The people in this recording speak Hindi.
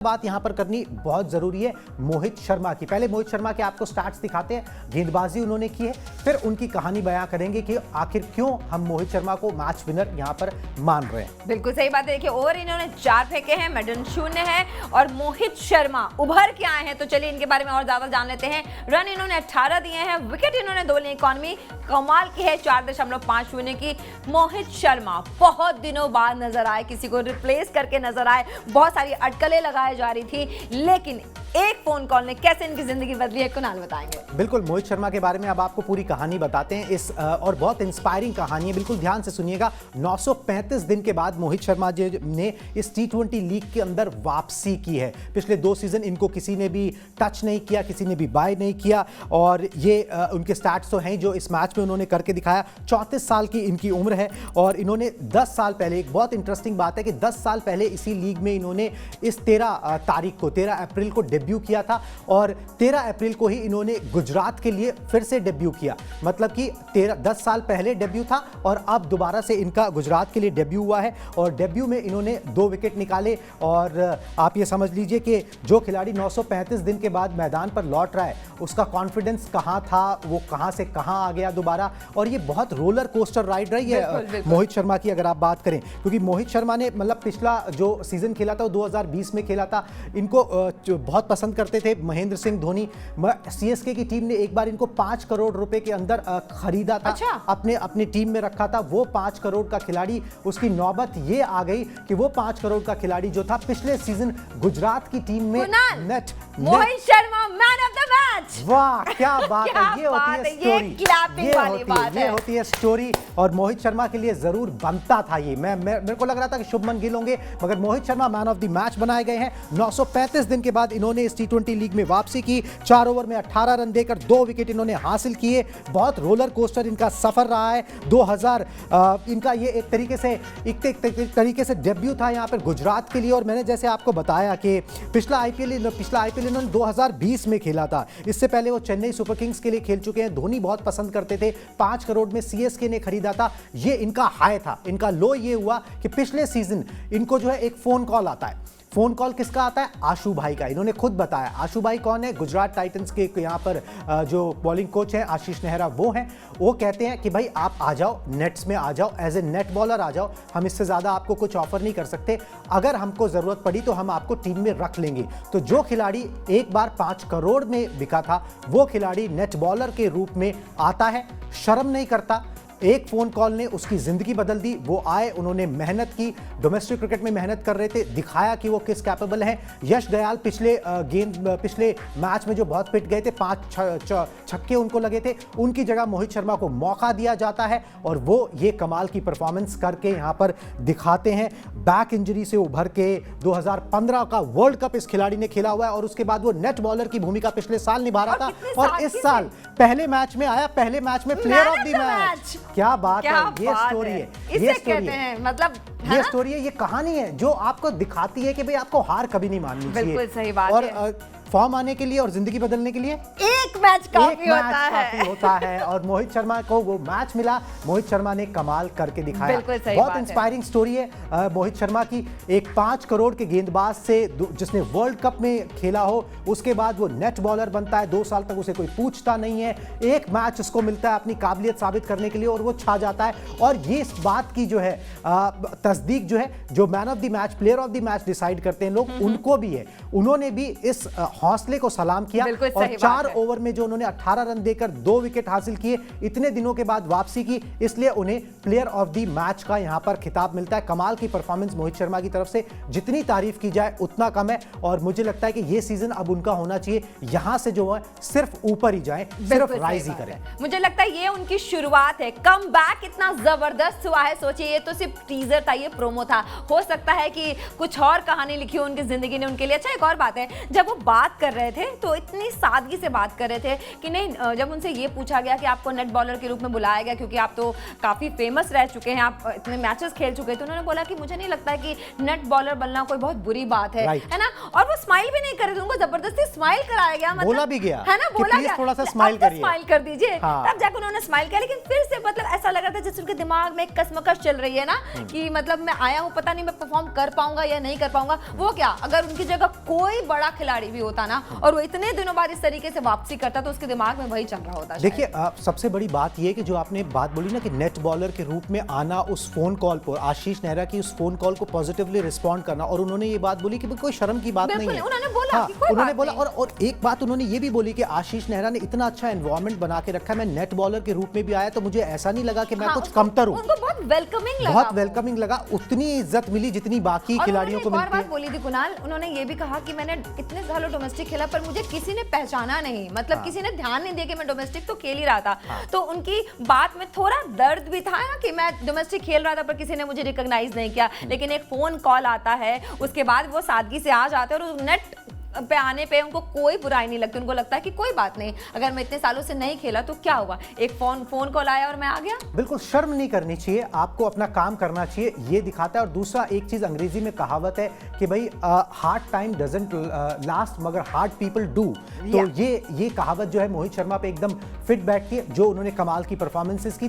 बात यहां पर करनी बहुत जरूरी है मोहित शर्मा की। पहले मोहित शर्मा के आपको स्टार्ट्स दिखाते हैं, गेंदबाजी उन्होंने की है, फिर उनकी कहानी बयां करेंगे कि आखिर क्यों हम मोहित शर्मा को मैच विनर यहां पर मान रहे हैं। बिल्कुल सही बात है। देखिए ओवर इन्होंने 4 फेंके हैं, मेडन 0 है और मोहित शर्मा उभर के आए हैं, तो चलिए इनके बारे में और ज्यादा जान लेते हैं। रन इन्होंने 18 दिए हैं, विकेट इन्होंने 2 ली, इकॉनमी कमाल की है 4.5 शून्य की। मोहित शर्मा बहुत दिनों बाद नजर आए, किसी को रिप्लेस करके नजर आए, बहुत सारी अटकलें लगाए जा रही थी, लेकिन एक फोन कॉल ने कैसे इनकी जिंदगी बदली है, कुणाल बताएंगे। बिल्कुल, मोहित शर्मा के बारे में अब आपको पूरी कहानी बताते हैं इस और बहुत इंस्पायरिंग कहानी है, बिल्कुल ध्यान से सुनिएगा। 935 दिन के बाद मोहित शर्मा जी ने इस T20 लीग के अंदर वापसी की है। पिछले 2 सीजन इनको किसी ने भी टच नहीं किया, किसी ने भी बाय नहीं किया, और ये उनके स्टैट्स तो हैं जो इस मैच में उन्होंने करके दिखाया। 34 साल की इनकी उम्र है और इन्होंने 10 साल पहले, एक बहुत इंटरेस्टिंग बात है कि 10 साल पहले इसी लीग में इन्होंने इस 13 तारीख को 13 अप्रैल को डेब्यू किया था और 13 अप्रैल को ही इन्होंने गुजरात के लिए फिर से डेब्यू किया। मतलब कि 10 साल पहले डेब्यू था और अब दोबारा से इनका गुजरात के लिए डेब्यू हुआ है और डेब्यू में इन्होंने 2 विकेट निकाले। और आप ये समझ लीजिए कि जो खिलाड़ी 935 दिन के बाद मैदान पर लौट रहा है, उसका कॉन्फिडेंस कहाँ था, वो कहाँ से कहाँ आ गया दोबारा। और ये बहुत रोलर कोस्टर राइड रही है मोहित शर्मा की अगर आप बात करें, क्योंकि मोहित शर्मा ने मतलब पिछला जो सीजन खेला था वो 2020 में खेला था। इनको बहुत पसंद करते थे महेंद्र सिंह धोनी। सीएसके की टीम ने एक बार इनको 5 करोड़ रुपए के अंदर खरीदा था। अच्छा। अपनी टीम में रखा था। वो 5 करोड़ का खिलाड़ी, उसकी नौबत ये आ गई कि वो 5 करोड़ का खिलाड़ी जो था पिछले सीजन गुजरात की टीम में Mohit Sharma man of the match. वाह क्या बात है, ये होती है स्टोरी, ये होती है स्टोरी। और मोहित शर्मा के लिए जरूर बनता था ये। मेरे को लग रहा था कि शुभमन गिल होंगे, मगर Mohit Sharma man of the match बनाए गए हैं। 935 दिन के बाद इन्होंने इस T20 लीग में वापसी की। 4 ओवर में 18 रन देकर 2 विकेट इन्होंने हासिल किए। बहुत रोलर कोस्टर इनका सफर रहा है। 2000 इनका ये एक तरीके से डेब्यू था यहाँ पर गुजरात के लिए। और मैंने जैसे आपको बताया कि पिछला आईपीएल इन्होंने 2020 में खेला था। इससे पहले वो चेन्नई सुपर किंग्स के लिए खेल चुके हैं। धोनी बहुत पसंद करते थे। 5 करोड़ में सीएसके ने खरीदा था। ये इनका हाई था। इनका लो ये हुआ कि पिछले सीजन इनको जो है एक फोन कॉल आता है। फोन कॉल किसका आता है? आशु भाई का। इन्होंने खुद बताया। आशु भाई कौन है? गुजरात टाइटंस के यहाँ पर जो बॉलिंग कोच हैं आशीष नेहरा, वो हैं। वो कहते हैं कि भाई आप आ जाओ, नेट्स में आ जाओ, एज ए नेट बॉलर आ जाओ, हम इससे ज़्यादा आपको कुछ ऑफर नहीं कर सकते, अगर हमको ज़रूरत पड़ी तो हम आपको टीम में रख लेंगे। तो जो खिलाड़ी एक बार 5 करोड़ में बिका था, वो खिलाड़ी नेट बॉलर के रूप में आता है, शर्म नहीं करता। एक फोन कॉल ने उसकी जिंदगी बदल दी। वो आए, उन्होंने मेहनत की, डोमेस्टिक क्रिकेट में मेहनत कर रहे थे, दिखाया कि वो किस कैपेबल हैं। यश दयाल पिछले मैच में जो बहुत पिट गए थे, 5 छक्के उनको लगे थे, उनकी जगह मोहित शर्मा को मौका दिया जाता है और वो ये कमाल की परफॉर्मेंस करके यहाँ पर दिखाते हैं। बैक इंजरी से उभर के 2015 का वर्ल्ड कप इस खिलाड़ी ने खेला हुआ है और उसके बाद वो नेट बॉलर की भूमिका पिछले साल निभा रहा था और इस साल पहले मैच में आया, पहले मैच में प्लेयर ऑफ द मैच। क्या बात है, ये स्टोरी है, ये स्टोरी है, मतलब ये स्टोरी है, ये कहानी है जो आपको दिखाती है कि भाई आपको हार कभी नहीं माननी चाहिए। बिल्कुल सही बात और फॉर्म आने के लिए और जिंदगी बदलने के लिए एक मैच काफी होता है। और मोहित शर्मा को वो मैच मिला। मोहित शर्मा ने कमाल करके दिखाया। बहुत इंस्पायरिंग स्टोरी है मोहित शर्मा की। एक 5 करोड़ के गेंदबाज से जिसने वर्ल्ड कप में खेला हो, उसके बाद वो नेट बॉलर बनता है। 2 साल तक उसे कोई पूछता नहीं है। एक मैच उसको मिलता है अपनी काबिलियत साबित करने के लिए और वो छा जाता है। और ये इस बात की जो है तस्दीक जो है, जो man of the match, player of the match decide करते हैं लोग, उनको भी है। उन्होंने भी इस हौसले को सलाम किया और 4 ओवर में जो उन्होंने 18 रन देकर 2 विकेट हासिल किए, इतने दिनों के बाद वापसी की, इसलिए उन्हें प्लेयर ऑफ द मैच का यहां पर खिताब मिलता है। कमाल की परफॉर्मेंस मोहित शर्मा की तरफ से, जितनी तारीफ की जाए उतना कम है। और मुझे लगता है कि यह सीजन अब उनका होना चाहिए, यहां से जो है सिर्फ ऊपर ही जाए, सिर्फ राइज ही करें। मुझे लगता है ये उनकी शुरुआत है। कम बैक इतना जबरदस्त हुआ है, सोचिए ये तो सिर्फ टीजर था, ये प्रोमो था। हो सकता है कि कुछ और कहानी लिखी हो उनकी जिंदगी ने उनके लिए। अच्छा, एक और बात है, जब वो बात कर रहे थे तो इतनी सादगी से बात कर रहे थे कि नहीं, जब उनसे ये पूछा गया कि आपको नेट बॉलर के रूप में बुलाया गया क्योंकि आप तो काफी फेमस रह चुके हैं, आप इतने मैचेस खेल चुके हैं, तो उन्होंने बोला कि मुझे नहीं लगता कि नेट बॉलर बनना कोई बहुत बुरी बात है ना। और वो स्माइल भी नहीं कर रहे थे, उनको जबरदस्ती स्माइल कराया गया, मतलब बोला भी गया है ना, कि बोला प्लीज गया थोड़ा सा अब स्माइल तो करिए, स्माइल कर दीजिए। हाँ। तब जाकर उन्होंने स्माइल किया, लेकिन फिर से मतलब ऐसा लग रहा था जैसे उनके दिमाग में एक कसमकस चल रही है ना कि मतलब मैं आया हूँ, पता नहीं मैं परफॉर्म कर पाऊंगा या नहीं कर पाऊंगा। वो क्या, अगर उनकी जगह कोई बड़ा खिलाड़ी भी होता ना और वो इतने दिनों बाद इस तरीके से वापसी करता तो उसके दिमाग में वही चल रहा होता। देखिए सबसे बड़ी बात ये कि जो आपने बात बोली ना कि नेट बॉलर के रूप में आना, उस फोन कॉल पर आशीष नेहरा की उस फोन कॉल को पॉजिटिवली रिस्पॉन्ड करना, और उन्होंने ये बात बोली कि कोई शर्म की बात नहीं है। उन्होंने बोला हाँ, कि कोई उन्होंने बात बोला नहीं। और एक बात उन्होंने ये भी बोली कि आशीष नेहरा ने इतना अच्छा एनवायरनमेंट बना के रखा है, मैं नेट बॉलर के रूप में भी आया तो मुझे ऐसा नहीं लगा कि मैं कुछ कमतर हूँ। उनको बहुत वेलकमिंग लगा, बहुत वेलकमिंग लगा, उतनी इज्जत मिली जितनी बाकी खिलाड़ियों को मिलती है। बात बोली थी कुणाल, उन्होंने ये भी कहा कि मैंने इतने सालों डोमेस्टिक खेला पर मुझे किसी ने पहचाना नहीं, मतलब किसी ने ध्यान नहीं दिया कि मैं डोमेस्टिक तो खेल ही रहा था। तो उनकी बात में थोड़ा दर्द भी था ना कि मैं डोमेस्टिक खेल रहा था पर किसी ने मुझे रिकॉग्नाइज नहीं किया, लेकिन एक फोन कॉल आता है उसके बाद वो सादगी से आ जाते हैं और नेट पे आने पे उनको कोई बुराई नहीं लगती, उनको लगता है कि कोई बात नहीं, अगर मैं इतने सालों से नहीं खेला तो क्या हुआ, एक फोन कॉल आया और मैं आ गया। बिल्कुल शर्म नहीं करनी चाहिए, आपको अपना काम करना चाहिए, ये दिखाता है। और दूसरा एक चीज अंग्रेजी में कहावत है कि भाई हार्ड टाइम डजंट लास्ट मगर हार्ड पीपल डू, तो ये कहावत जो है मोहित शर्मा पे एकदम फिट बैठती है। जो उन्होंने कमाल की परफॉर्मेंसेस की